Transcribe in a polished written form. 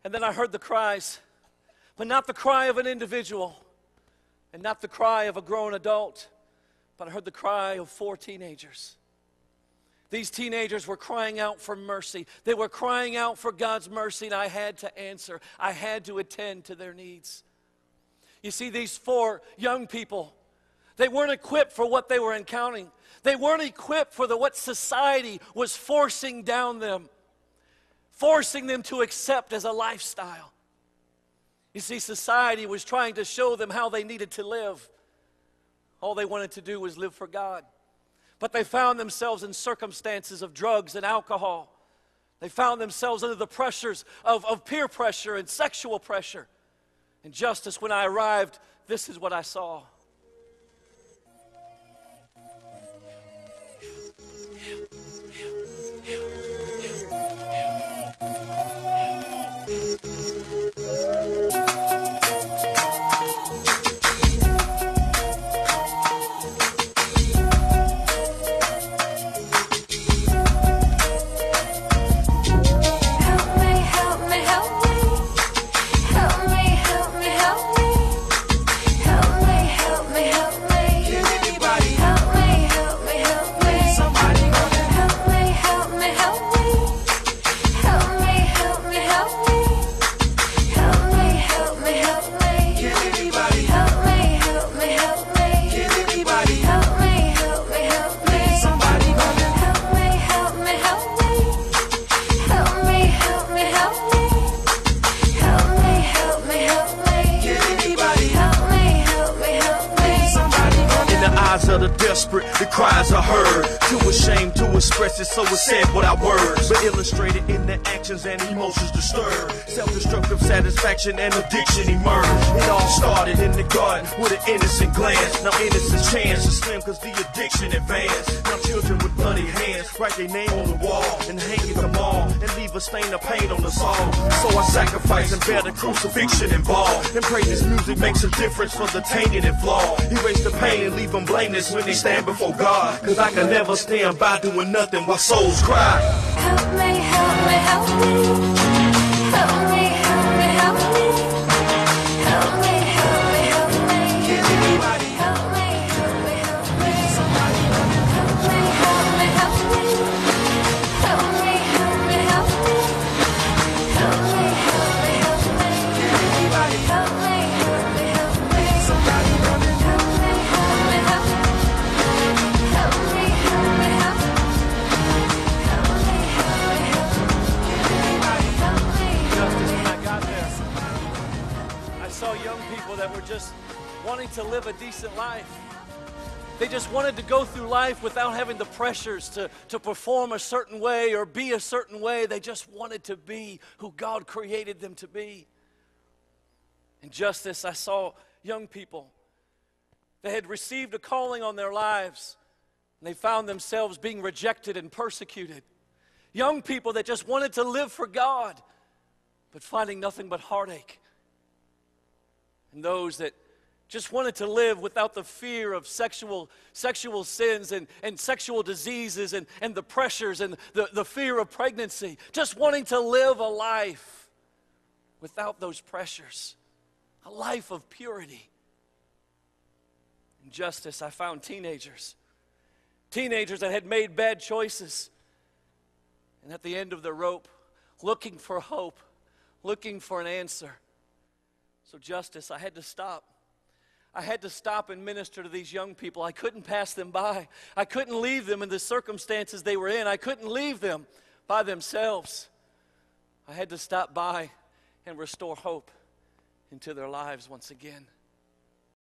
And then I heard the cries, but not the cry of an individual and not the cry of a grown adult, but I heard the cry of 4 teenagers. These teenagers were crying out for mercy. They were crying out for God's mercy, and I had to answer. I had to attend to their needs. You see, these 4 young people, they weren't equipped for what they were encountering. They weren't equipped for what society was forcing down them, forcing them to accept as a lifestyle. You see, society was trying to show them how they needed to live. All they wanted to do was live for God. But they found themselves in circumstances of drugs and alcohol. They found themselves under the pressures of peer pressure and sexual pressure. And Justice, when I arrived, this is what I saw. Of the desperate, the cries are heard. Too ashamed to express it, so it's said without words, but illustrated in the actions and emotions disturbed. Self-destructive satisfaction and addiction emerge. It all started in the garden with an innocent glance. Now innocent's chance is slim cause the addiction advanced. Now children with bloody hands write their name on the wall and hang it them all and leave a stain of pain on us all. So I sacrifice and bear the crucifixion involved, and pray this music makes a difference for the tainted and flawed. Erase the pain and leave them blameless when they stand before God. Cause I can never stand by doing nothing while souls cry. Help me, help me, help me. Help me, help me, help me. Help me, help me, help me. Can anybody help me, help me, help me. Somebody help me, help me, help me. Help me, help me, help me. Help me, help me, help me. Can anybody help me, help me, help me. Somebody help me, help me, help me, help me. Help me, help me, help me. Help me, help me, help me. Anybody help me, help me. When I got there, I saw young people that were just wanting to live a decent life. They just wanted to go through life without having the pressures to perform a certain way or be a certain way. They just wanted to be who God created them to be. In Justice, I saw young people that had received a calling on their lives, and they found themselves being rejected and persecuted. Young people that just wanted to live for God, but finding nothing but heartache. And those that just wanted to live without the fear of sexual sins and sexual diseases and the pressures and the fear of pregnancy. Just wanting to live a life without those pressures. A life of purity. In Justice, I found teenagers that had made bad choices, and at the end of the rope, looking for hope, looking for an answer. So Justice, I had to stop. I had to stop and minister to these young people. I couldn't pass them by. I couldn't leave them in the circumstances they were in. I couldn't leave them by themselves. I had to stop by and restore hope into their lives once again.